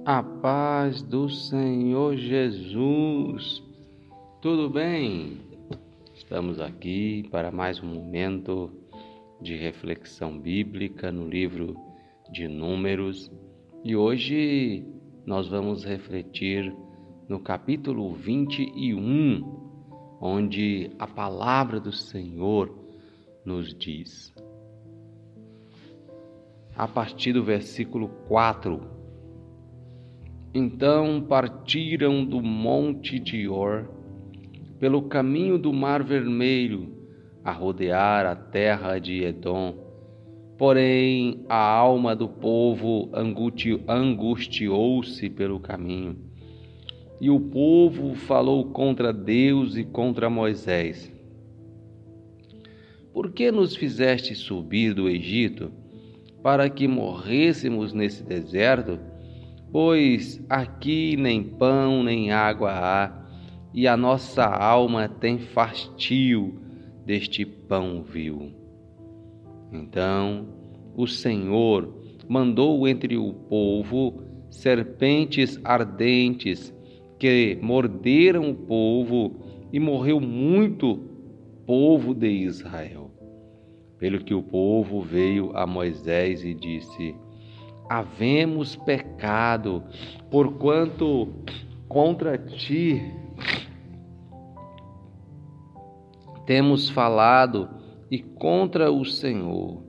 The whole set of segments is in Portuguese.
A paz do Senhor Jesus. Tudo bem? Estamos aqui para mais um momento de reflexão bíblica no livro de Números e hoje nós vamos refletir no capítulo 21, onde a palavra do Senhor nos diz, a partir do versículo 4: Então partiram do monte de Or, pelo caminho do Mar Vermelho, a rodear a terra de Edom. Porém, a alma do povo angustiou-se pelo caminho. E o povo falou contra Deus e contra Moisés: Por que nos fizeste subir do Egito, para que morrêssemos nesse deserto? Pois aqui nem pão nem água há, e a nossa alma tem fastio deste pão vil. Então o Senhor mandou entre o povo serpentes ardentes que morderam o povo, e morreu muito povo de Israel. Pelo que o povo veio a Moisés e disse: Havemos pecado, porquanto contra ti temos falado e contra o Senhor.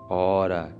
Ora,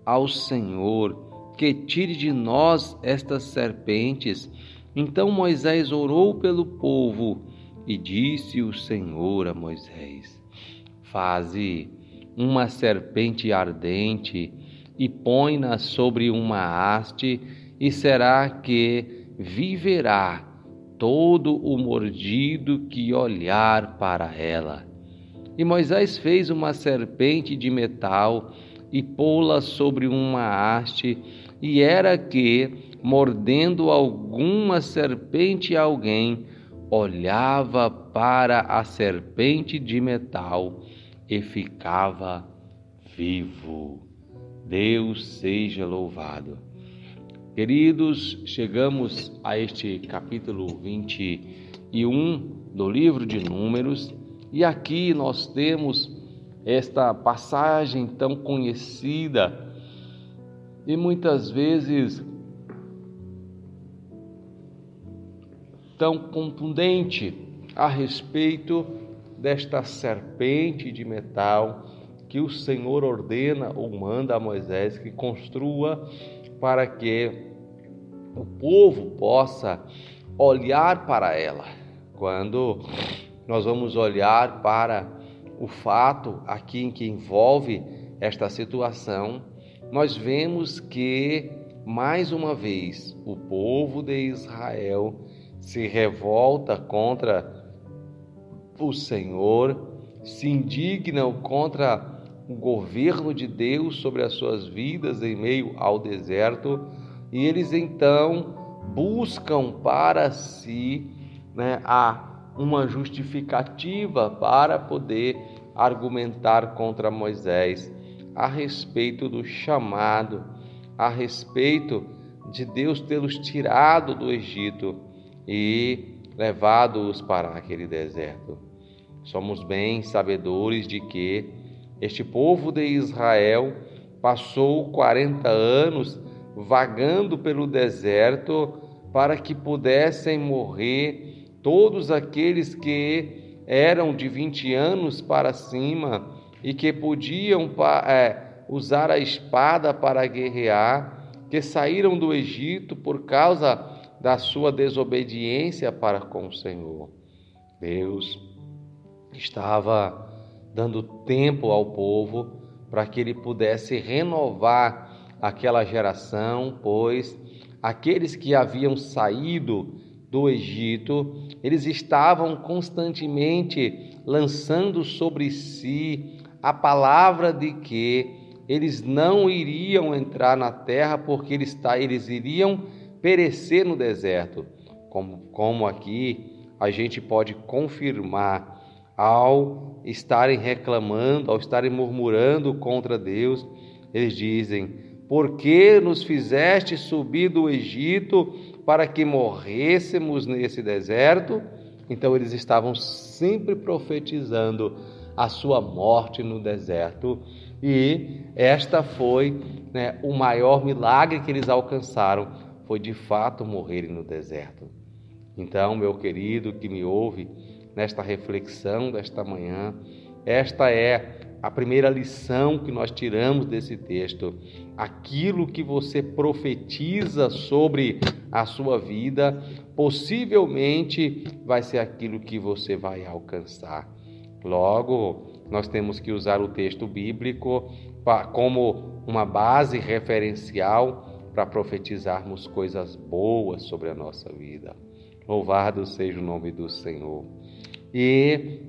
ao Senhor que tire de nós estas serpentes. Então Moisés orou pelo povo e disse o Senhor a Moisés: Faze uma serpente ardente e põe-na sobre uma haste, e será que viverá todo o mordido que olhar para ela. E Moisés fez uma serpente de metal e pô-la sobre uma haste, e era que, mordendo alguma serpente alguém, olhava para a serpente de metal e ficava vivo. Deus seja louvado. Queridos, chegamos a este capítulo 21 do livro de Números, e aqui nós temos esta passagem tão conhecida e muitas vezes tão contundente a respeito desta serpente de metal que o Senhor ordena ou manda a Moisés que construa para que o povo possa olhar para ela. Quando nós vamos olhar para o fato aqui em que envolve esta situação, nós vemos que, mais uma vez, o povo de Israel se revolta contra o Senhor, se indignam contra o governo de Deus sobre as suas vidas em meio ao deserto, e eles então buscam para si uma justificativa para poder argumentar contra Moisés a respeito do chamado, a respeito de Deus tê-los tirado do Egito e levado-os para aquele deserto. Somos bem sabedores de que este povo de Israel passou 40 anos vagando pelo deserto para que pudessem morrer todos aqueles que eram de 20 anos para cima e que podiam usar a espada para guerrear, que saíram do Egito por causa da sua desobediência para com o Senhor. Deus estava dando tempo ao povo para que ele pudesse renovar aquela geração, pois aqueles que haviam saído do Egito, eles estavam constantemente lançando sobre si a palavra de que eles não iriam entrar na terra porque eles iriam perecer no deserto. Como aqui a gente pode confirmar, ao estarem reclamando, ao estarem murmurando contra Deus, eles dizem: Por que nos fizeste subir do Egito para que morrêssemos nesse deserto? Então eles estavam sempre profetizando a sua morte no deserto, e esta foi, o maior milagre que eles alcançaram, foi de fato morrerem no deserto. Então, meu querido que me ouve nesta reflexão desta manhã, esta é a primeira lição que nós tiramos desse texto. Aquilo que você profetiza sobre a sua vida, possivelmente vai ser aquilo que você vai alcançar. Logo, nós temos que usar o texto bíblico como uma base referencial para profetizarmos coisas boas sobre a nossa vida. Louvado seja o nome do Senhor. E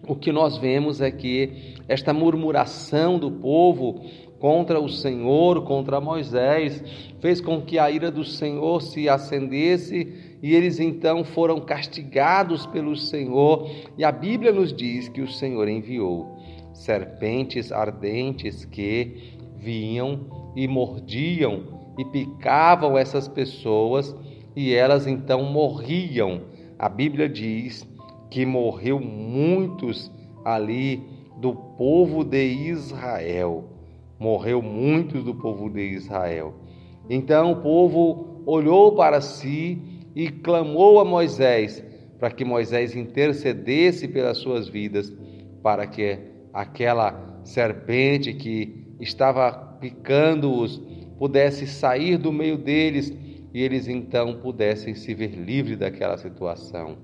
o que nós vemos é que esta murmuração do povo contra o Senhor, contra Moisés, fez com que a ira do Senhor se acendesse e eles então foram castigados pelo Senhor. E a Bíblia nos diz que o Senhor enviou serpentes ardentes que vinham e mordiam e picavam essas pessoas e elas então morriam. A Bíblia diz que morreu muitos ali do povo de Israel. Morreu muitos do povo de Israel. Então o povo olhou para si e clamou a Moisés, para que Moisés intercedesse pelas suas vidas, para que aquela serpente que estava picando-os pudesse sair do meio deles e eles então pudessem se ver livres daquela situação.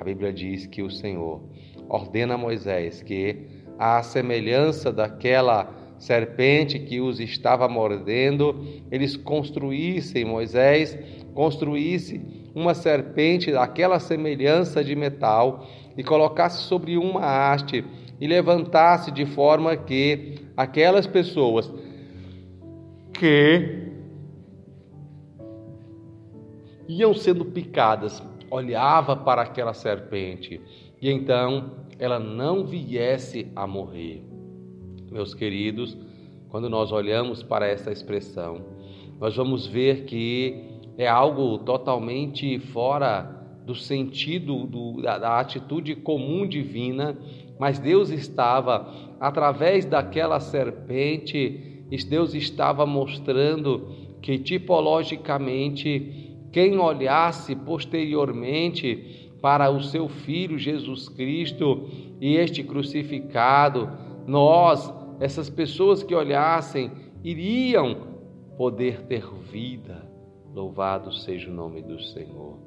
A Bíblia diz que o Senhor ordena a Moisés que, à semelhança daquela serpente que os estava mordendo, eles Moisés construísse uma serpente daquela semelhança de metal e colocasse sobre uma haste e levantasse de forma que aquelas pessoas que iam sendo picadas olhava para aquela serpente e então ela não viesse a morrer. Meus queridos, quando nós olhamos para essa expressão, nós vamos ver que é algo totalmente fora do sentido da atitude comum divina, mas Deus estava, através daquela serpente, Deus estava mostrando que tipologicamente quem olhasse posteriormente para o seu Filho Jesus Cristo e este crucificado, essas pessoas que olhassem, iriam poder ter vida. Louvado seja o nome do Senhor.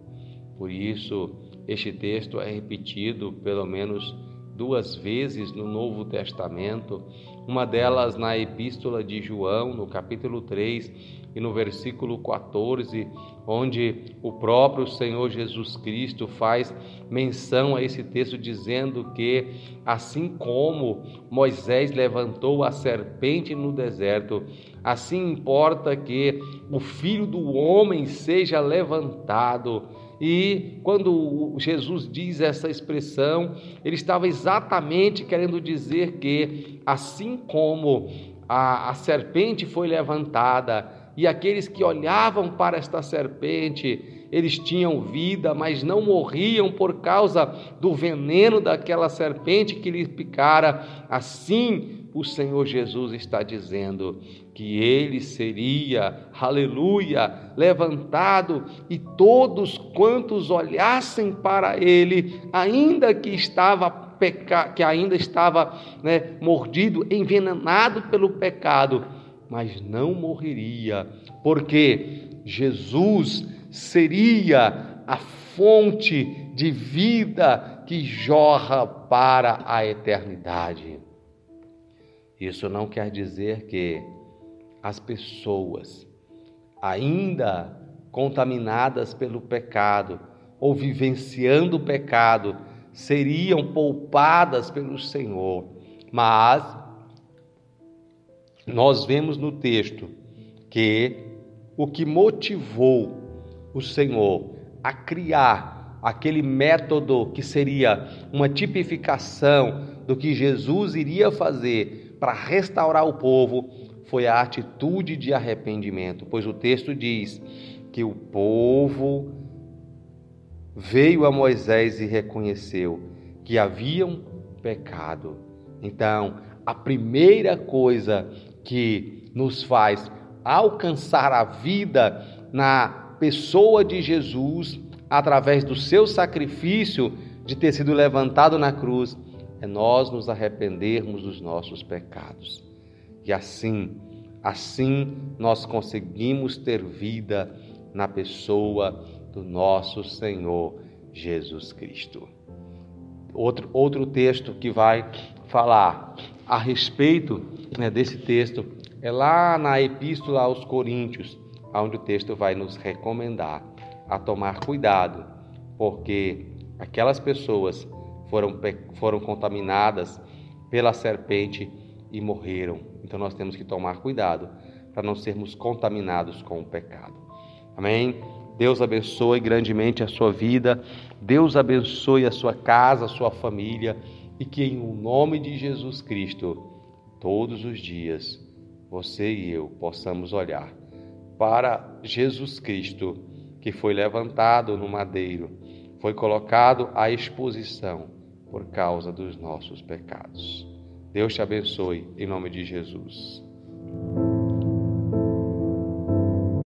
Por isso, este texto é repetido pelo menos 2 vezes no Novo Testamento, uma delas na Epístola de João, no capítulo 3 e no versículo 14, onde o próprio Senhor Jesus Cristo faz menção a esse texto, dizendo que assim como Moisés levantou a serpente no deserto, assim importa que o Filho do Homem seja levantado. E quando Jesus diz essa expressão, ele estava exatamente querendo dizer que assim como a serpente foi levantada e aqueles que olhavam para esta serpente, eles tinham vida, mas não morriam por causa do veneno daquela serpente que lhes picara, assim o Senhor Jesus está dizendo que ele seria, aleluia, levantado e todos quantos olhassem para ele, ainda que ainda estava mordido, envenenado pelo pecado, mas não morreria, porque Jesus seria a fonte de vida que jorra para a eternidade. Isso não quer dizer que as pessoas ainda contaminadas pelo pecado ou vivenciando o pecado seriam poupadas pelo Senhor, mas nós vemos no texto que o que motivou o Senhor a criar aquele método que seria uma tipificação do que Jesus iria fazer para restaurar o povo foi a atitude de arrependimento, pois o texto diz que o povo veio a Moisés e reconheceu que haviam pecado. Então, a primeira coisa que nos faz alcançar a vida na pessoa de Jesus, através do seu sacrifício de ter sido levantado na cruz, é nós nos arrependermos dos nossos pecados. E assim nós conseguimos ter vida na pessoa do nosso Senhor Jesus Cristo. Outro texto que vai falar a respeito desse texto é lá na Epístola aos Coríntios, onde o texto vai nos recomendar a tomar cuidado, porque aquelas pessoas foram contaminadas pela serpente e morreram. Então nós temos que tomar cuidado para não sermos contaminados com o pecado. Amém? Deus abençoe grandemente a sua vida, Deus abençoe a sua casa, a sua família, e que em nome de Jesus Cristo, todos os dias, você e eu possamos olhar para Jesus Cristo, que foi levantado no madeiro, foi colocado à exposição por causa dos nossos pecados. Deus te abençoe, em nome de Jesus.